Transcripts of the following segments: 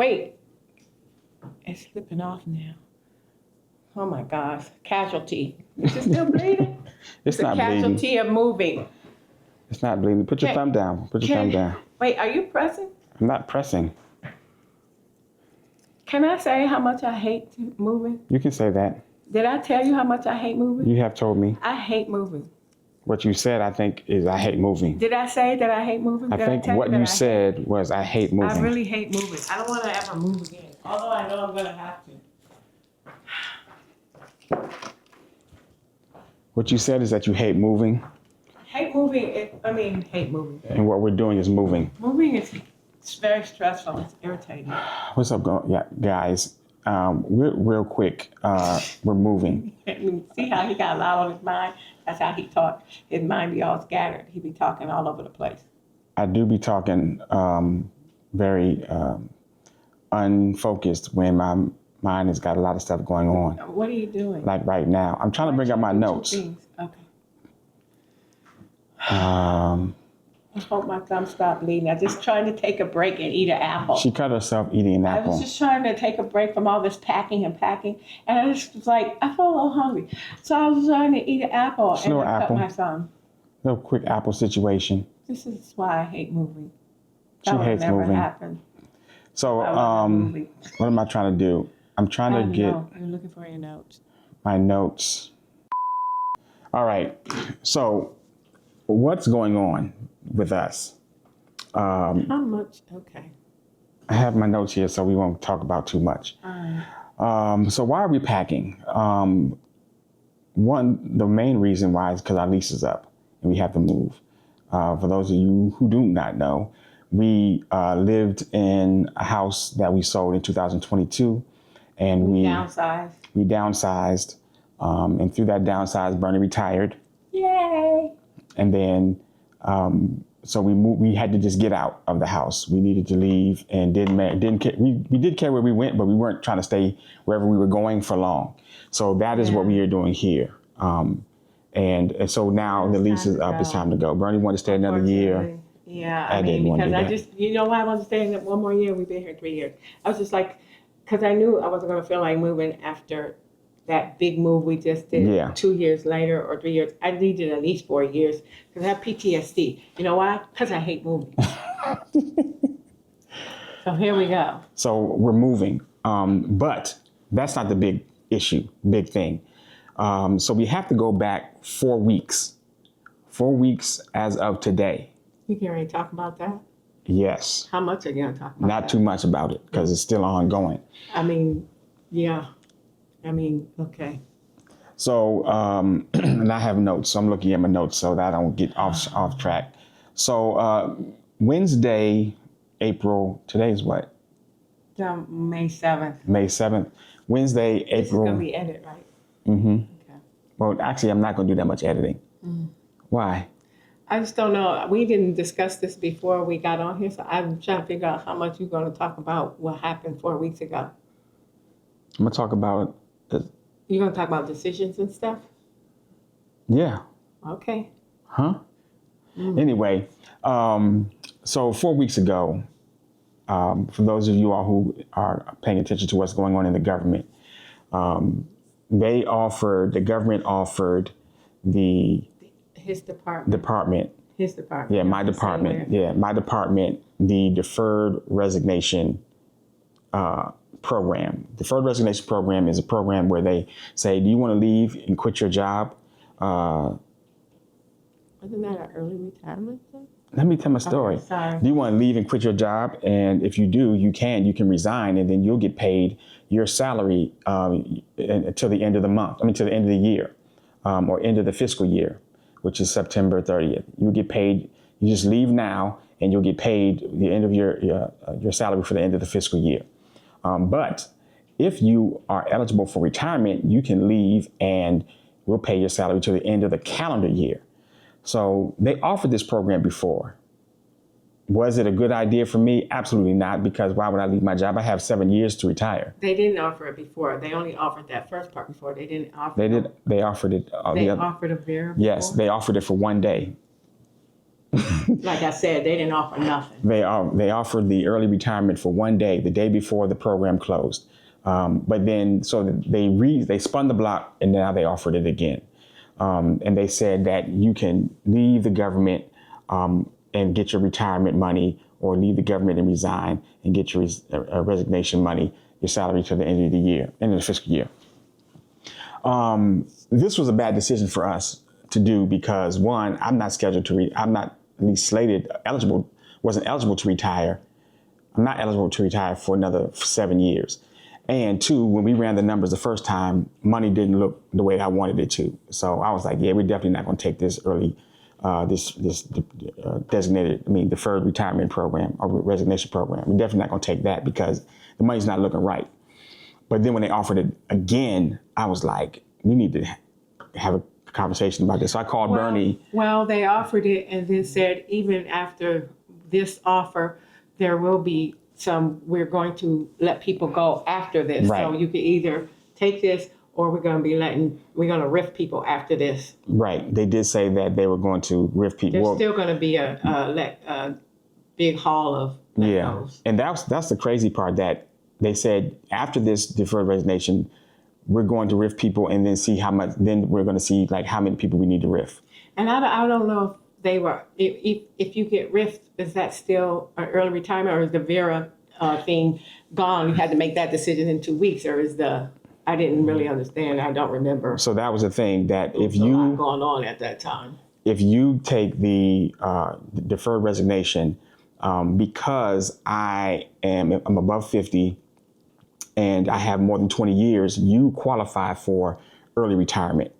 Wait, it's slipping off now. Oh my gosh, casualty. Is it still bleeding? It's not bleeding. Casualty of moving. It's not bleeding. Put your thumb down. Put your thumb down. Wait, are you pressing? I'm not pressing. Can I say how much I hate moving? You can say that. Did I tell you how much I hate moving? You have told me. I hate moving. What you said, I think, is I hate moving. Did I say that I hate moving? I think what you said was I hate moving. I really hate moving. I don't want to ever move again. Although I know I'm going to have to. What you said is that you hate moving. Hate moving. Hate moving. And what we're doing is moving. Moving is it's very stressful. It's irritating. What's up, guys? We're real quick. We're moving. See how he got a lot on his mind? That's how he talk. His mind be all scattered. He be talking all over the place. I do be talking very unfocused when my mind has got a lot of stuff going on. What are you doing? Like right now. I'm trying to bring up my notes. Okay. I hope my thumb stopped bleeding. I'm just trying to take a break and eat an apple. She cut herself eating an apple. I was just trying to take a break from all this packing, and I just was like, I felt a little hungry. So I was trying to eat an apple, and I cut my thumb. Little quick apple situation. This is why I hate moving. She hates never moving. Happened. So, what am I trying to do? I'm trying to get... You're looking for your notes. My notes. All right. So, what's going on with us? How much? Okay. I have my notes here, so we won't talk about too much. So why are we packing? The main reason why is because our lease is up and we have to move. For those of you who do not know, we lived in a house that we sold in 2022, and we downsized. We downsized, and through that downsize, Bernie retired. Yay! And then, so we moved. We had to just get out of the house. We needed to leave, and didn't care. We did care where we went, but we weren't trying to stay wherever we were going for long. So that is what we are doing here. And so now the lease is up. It's time to go. Bernie wanted to stay another year. Yeah, I mean, because you know why I wanted to stay one more year? We've been here 3 years. I was just like, because I knew I wasn't going to feel like moving after that big move we just did 2 years later or 3 years. I needed at least 4 years because I have PTSD. You know why? Because I hate moving. So here we go. So we're moving. But that's not the big thing. So we have to go back 4 weeks. 4 weeks as of today. You can already talk about that? Yes. How much are you going to talk about Not too much about it because it's still ongoing. I mean, yeah. Okay. So, and I have notes, so I'm looking at my notes so that I don't get off track. So, Wednesday, April, today's what? May 7th. May 7th. Wednesday, April. This is going to be edited, right? Mm-hmm. Okay. Well, actually, I'm not going to do that much editing. Mm. Why? I just don't know. We didn't discuss this before we got on here, so I'm trying to figure out how much you're going to talk about what happened 4 weeks ago. I'm going to talk about... You're going to talk about decisions and stuff? Yeah. Okay. Huh? Mm. Anyway, so 4 weeks ago, for those of you all who are paying attention to what's going on in the government, the government offered his department. His department. Yeah, my department. Yeah, my department, the deferred resignation program. Deferred resignation program is a program where they say, do you want to leave and quit your job? Wasn't that an early retirement thing? Let me tell my story. Okay, sorry. Do you want to leave and quit your job? And if you do, you can resign, and then you'll get paid your salary until the end of the month. Till the end of the year, or end of the fiscal year, which is September 30th. You get paid. You just leave now, and you'll get paid the end of your salary for the end of the fiscal year. But if you are eligible for retirement, you can leave, and we'll pay your salary till the end of the calendar year. So they offered this program before. Was it a good idea for me? Absolutely not, because why would I leave my job? I have 7 years to retire. They didn't offer it before. They only offered that first part before. They didn't offer They did. They offered it. They offered a variable? Yes, they offered it for 1 day. Like I said, they didn't offer nothing. They offered the early retirement for one day, the day before the program closed. But then, so they spun the block, and now they offered it again. And they said that you can leave the government and get your retirement money, or leave the government and resign and get your resignation money, your salary to the end of the year, end of the fiscal year. This was a bad decision for us to do because, one, I'm not scheduled to I'm not at least wasn't eligible to retire. I'm not eligible to retire for another 7 years. And two, when we ran the numbers the first time, money didn't look the way I wanted it to. So I was like, yeah, we're definitely not going to take this early, deferred retirement program or resignation program. We're definitely not going to take that because the money's not looking right. But then when they offered it again, I was like, we need to have a conversation about this. So I called Bernie. Well, they offered it and then said, even after this offer, there will be we're going to let people go after this. Right. So you can either take this or we're going to RIF people after this. Right. They did say that they were going to RIF people. There's still going to be a big haul of let-goes. And that's the crazy part, that they said after this deferred resignation, we're going to RIF people and then see how much, then we're going to see like how many people we need to RIF. And I don't know if they were, if you get RIFed, is that still an early retirement, or is the Vera thing gone? You had to make that decision in 2 weeks, or is I didn't really understand. I don't remember. So that was the thing, that if you, a lot going on at that time. If you take the deferred resignation, because I'm above 50 and I have more than 20 years, you qualify for early retirement.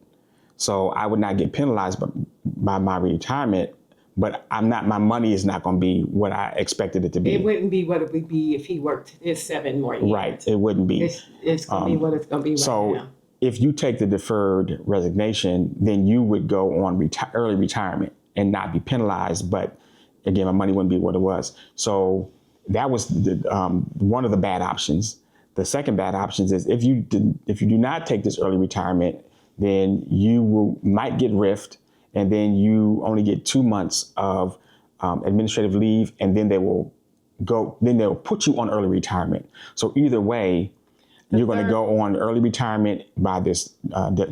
So I would not get penalized by my retirement, but my money is not going to be what I expected it to be. It wouldn't be what it would be if he worked his 7 more years. Right, it wouldn't be. It's going to be what it's going to be right so now. If you take the deferred resignation, then you would go on early retirement and not be penalized. But again, my money wouldn't be what it was. So that was one of the bad options. The second bad option is if you do not take this early retirement, then you might get RIFed, and then you only get 2 months of administrative leave, and then they'll put you on early retirement. So either way, you're going to go on early retirement by this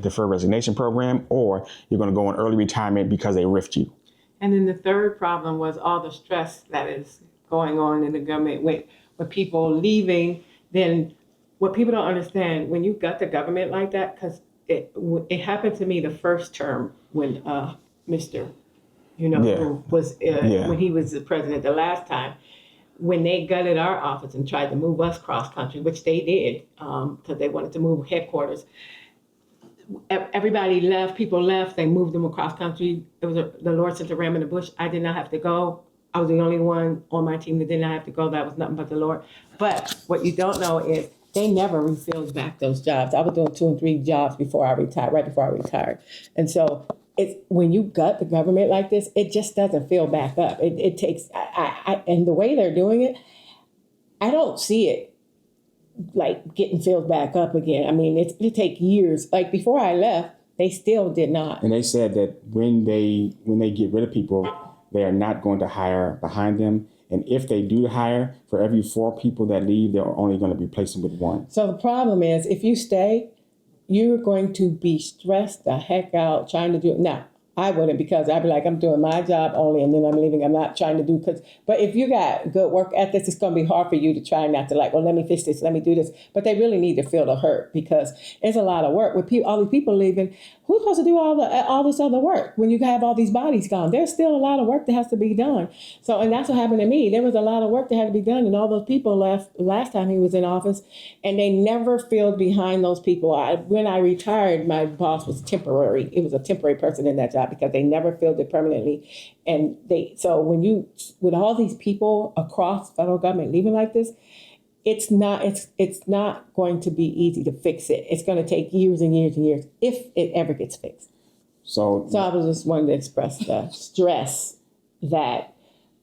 deferred resignation program, or you're going to go on early retirement because they RIFed you. And then the third problem was all the stress that is going on in the government with people leaving. Then what people don't understand, when you got the government like that, because it happened to me the first term when Mr. Who was when he was the president the last time, when they gutted our office and tried to move us cross country, which they did because they wanted to move headquarters. Everybody left, people left, they moved them across country. It was the Lord sent a ram in the bush. I did not have to go. I was the only one on my team that did not have to go. That was nothing but the Lord. But what you don't know is they never refilled back those jobs. I was doing 2 and 3 jobs before I retired, right before I retired. And so it's when you gut the government like this, it just doesn't fill back up. It takes, and the way they're doing it, I don't see it like getting filled back up again. I mean, it take years. Like before I left, they still did not. And they said that when they get rid of people, they are not going to hire behind them. And if they do hire, for every 4 people that leave, they're only going to replace them with 1. So the problem is, if you stay, you're going to be stressed the heck out trying to do it. Now, I wouldn't, because I'd be like, I'm doing my job only and then I'm leaving. I'm not trying to do, but if you got good work ethics, it's going to be hard for you to try not to like, well, let me fix this, let me do this. But they really need to feel the hurt, because it's a lot of work. With all these people leaving, who's supposed to do all this other work when you have all these bodies gone? There's still a lot of work that has to be done. So, and that's what happened to me. There was a lot of work that had to be done, and all those people left last time he was in office, and they never filled behind those people. When I retired, my boss was temporary. It was a temporary person in that job because they never filled it permanently. And so with all these people across federal government leaving like this, it's not going to be easy to fix it. It's going to take years and years and years if it ever gets fixed. So I was just wanting to express the stress that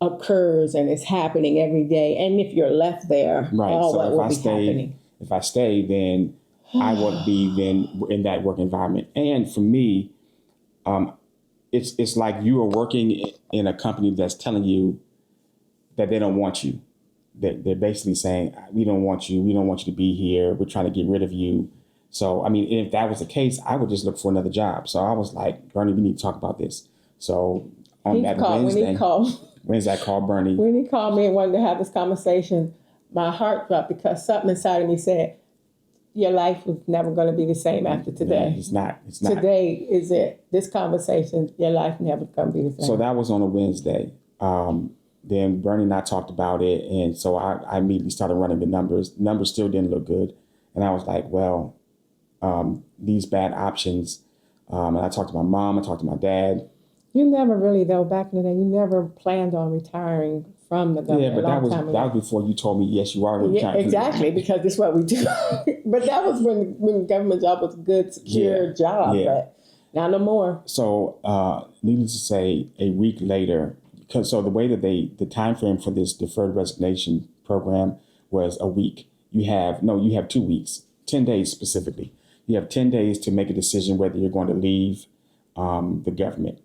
occurs and is happening every day. And if you're left there, right. What will be happening? If I stay, then I won't be then in that work environment. And for me, it's like you are working in a company that's telling you that they don't want you. They're basically saying, we don't want you. We don't want you to be here. We're trying to get rid of you. So, I mean, if that was the case, I would just look for another job. So I was like, Bernie, we need to talk about this. So on that Wednesday, I called Bernie. When he called me and wanted to have this conversation, my heart dropped because something inside of me said, your life was never going to be the same after today. Yeah, it's not. Today is it. This conversation, your life never going to be the same. So that was on a Wednesday. Then Bernie and I talked about it. And so I immediately started running the numbers. Numbers still didn't look good. And I was like, well, these bad options. And I talked to my mom. I talked to my dad. You never really, though, back in the day, you never planned on retiring from the government. Yeah, but that was before you told me, yes, you are retiring. Yeah, exactly, because this is what we do. But that was when government job was a good, secure job. Yeah. But now no more. So needless to say, a week later, so the way that the time frame for this deferred resignation program was a week. You have 2 weeks, 10 days specifically. You have 10 days to make a decision whether you're going to leave the government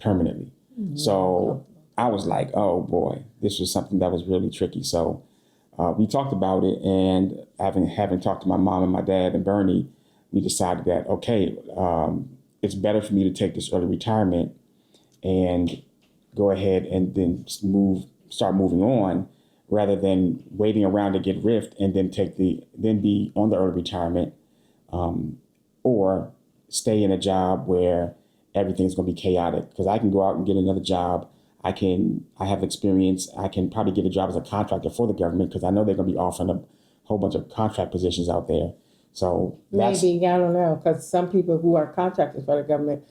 permanently. Mm-hmm. So I was like, oh boy, this was something that was really tricky. So we talked about it, and having talked to my mom and my dad and Bernie, we decided that, okay, it's better for me to take this early retirement and go ahead and then start moving on, rather than waiting around to get riffed and then be on the early retirement, or stay in a job where everything's going to be chaotic. Because I can go out and get another job. I have experience. I can probably get a job as a contractor for the government, because I know they're going to be offering a whole bunch of contract positions out there. So maybe, I don't know, because some people who are contractors for the government,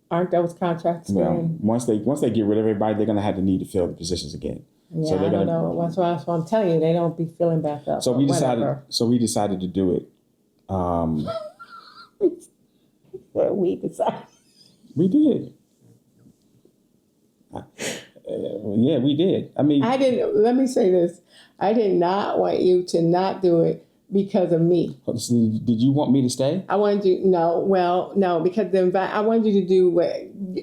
aren't those contracts? Well, once they get rid of everybody, they're going to have the need to fill the positions again. Yeah, so I don't know. That's what I'm telling you. They don't be filling back up. So we decided to do it. We decided. We did. Yeah, we did. I mean, let me say this. I did not want you to not do it because of me. Did you want me to stay? I wanted you, no, because I wanted you to do what,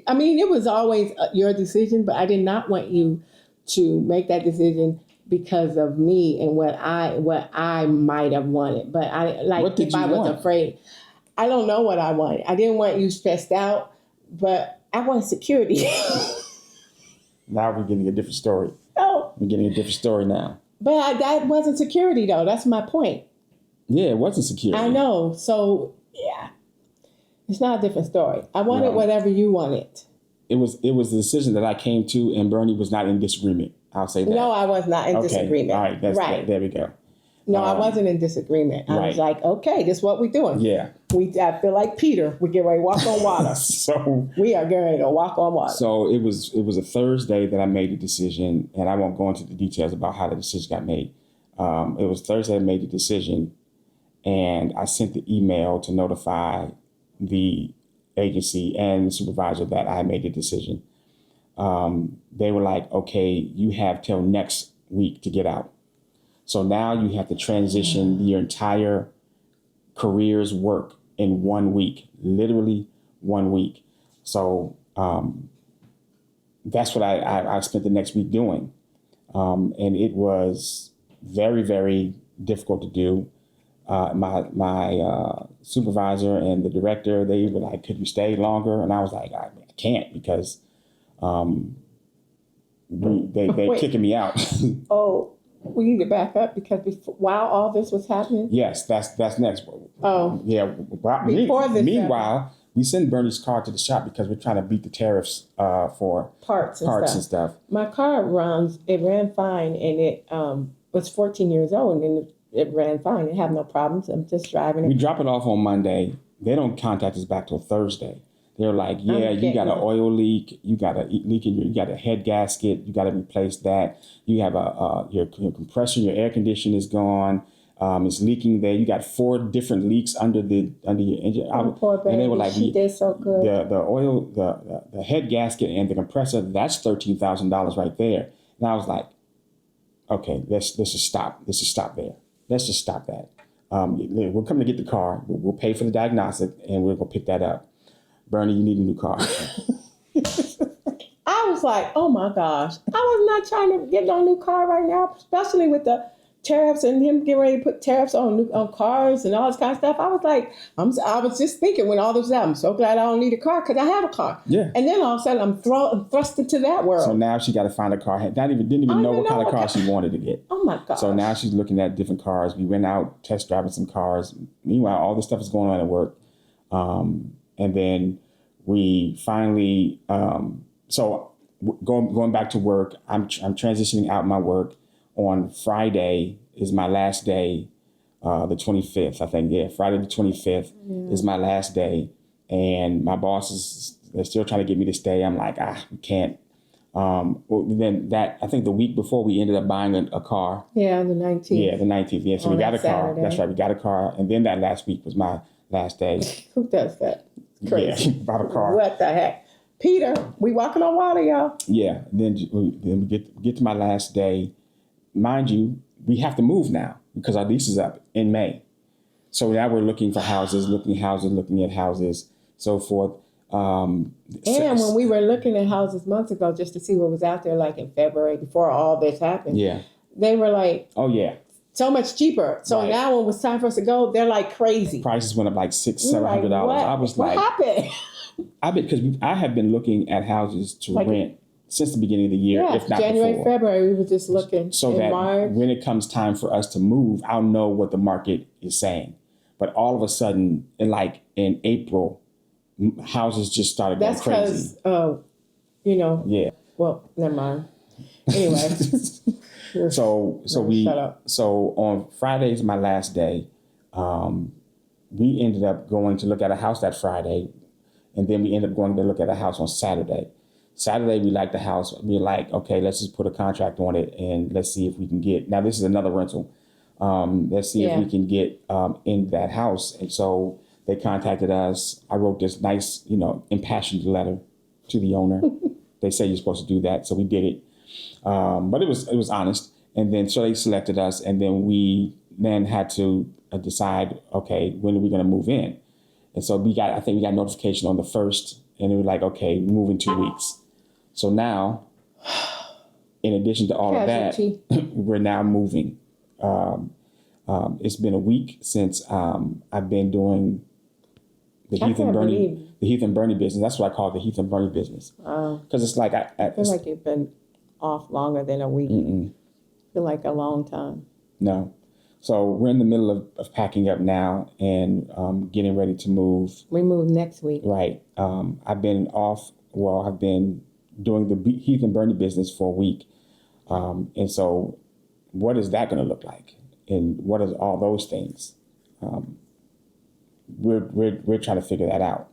I mean, it was always your decision, but I did not want you to make that decision because of me and what I might have wanted. But was afraid. I don't know what I wanted. I didn't want you stressed out, but I wanted security. Now we're getting a different story. Oh. We're getting a different story now. But that wasn't security, though. That's my point. Yeah, it wasn't security. I know. So, yeah. It's not a different story. I wanted whatever you wanted. It was the decision that I came to, and Bernie was not in disagreement. I'll say that. No, I was not in disagreement. All right. There we go. No, I wasn't in disagreement. I was like, okay, this is what we're doing. Yeah. I feel like Peter. We get ready to walk on water. So we are getting ready to walk on water. So it was a Thursday that I made the decision, and I won't go into the details about how the decision got made. It was Thursday I made the decision, and I sent the email to notify the agency and the supervisor that I made the decision. They were like, okay, you have till next week to get out. So now you have to transition your entire career's work in 1 week, literally 1 week. So that's what I spent the next week doing. And it was very, very difficult to do. My supervisor and the director, they were like, could you stay longer? And I was like, I can't, because they're kicking me out. Oh. We need to back up, because while all this was happening. Yes, that's next. Oh, yeah. Before this. Meanwhile, we sent Bernie's car to the shop because we're trying to beat the tariffs for parts and stuff. My car ran fine, and it was 14 years old, and it ran fine. It had no problems. I'm just driving it. We drop it off on Monday. They don't contact us back till Thursday. They're like, yeah, you got an oil leak. You got a leak you got a head gasket. You got to replace that. You have your compressor, your air conditioner is gone. It's leaking there. You got 4 different leaks under your engine. Poor baby. And they were like, she did so good. The oil, the head gasket and the compressor, that's $13,000 right there. And I was like, okay, let's just stop. Let's just stop there. Let's just stop that. We're coming to get the car. We'll pay for the diagnostic, and we're going to pick that up. Bernie, you need a new car. I was like, oh my gosh, I was not trying to get no new car right now, especially with the tariffs and him getting ready to put tariffs on cars and all this kind of stuff. I was like, I was just thinking when all this happened, I'm so glad I don't need a car because I have a car. Yeah. And then all of a sudden I'm thrust into that world. So now she got to find a car. Didn't even know what kind of car she wanted to get. Oh my God. So now she's looking at different cars. We went out test driving some cars. Meanwhile, all this stuff is going on at work. And then we finally, so going back to work, I'm transitioning out my work. On Friday is my last day, the 25th, I think. Yeah, Friday the 25th is my last day. And my boss they're still trying to get me to stay. I'm like, we can't. Then I think the week before we ended up buying a car. Yeah, the 19th. Yeah, the 19th. Yeah, so we got a car. Saturday. That's right, we got a car. And then that last week was my last day. Who does that? Crazy. Yeah, bought a car. What the heck? Peter, we walking on water, y'all. Yeah, then we get to my last day. Mind you, we have to move now because our lease is up in May. So now we're looking for houses, looking at houses, so forth. And when we were looking at houses months ago, just to see what was out there, like in February, before all this happened, they were like, oh yeah, so much cheaper. So now when it was time for us to go, they're like crazy. Prices went up like $600-700. I was like, what happened? Because I have been looking at houses to rent since the beginning of the year, if not January, before. February, we were just looking. So in that March. when it comes time for us to move, I'll know what the market is saying. But all of a sudden, in April, houses just started going crazy. That's because, Yeah. Well, never mind. Anyway. So on Friday is my last day. We ended up going to look at a house that Friday, and then we ended up going to look at a house on Saturday. Saturday, we liked the house. We were like, okay, let's just put a contract on it and let's see if we can get, now this is another rental. Let's see if we can get in that house. And so they contacted us. I wrote this nice, impassioned letter to the owner. They say you're supposed to do that. So we did it. But it was honest. And then, so they selected us, and then we had to decide, okay, when are we going to move in? And so I think we got notification on the 1st, and it was like, okay, move in 2 weeks. So now, in addition to all of that, we're now moving. It's been a week since I've been doing the Heath and Bernie business. That's what I call the Heath and Bernie business. Because it's like I feel like you've been off longer than a week. I feel like a long time. No. So we're in the middle of packing up now and getting ready to move. We move next week. Right. I've been doing the Heath and Bernie business for a week. And so what is that going to look like? And what is all those things? We're trying to figure that out.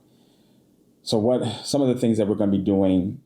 So some of the things that we're going to be doing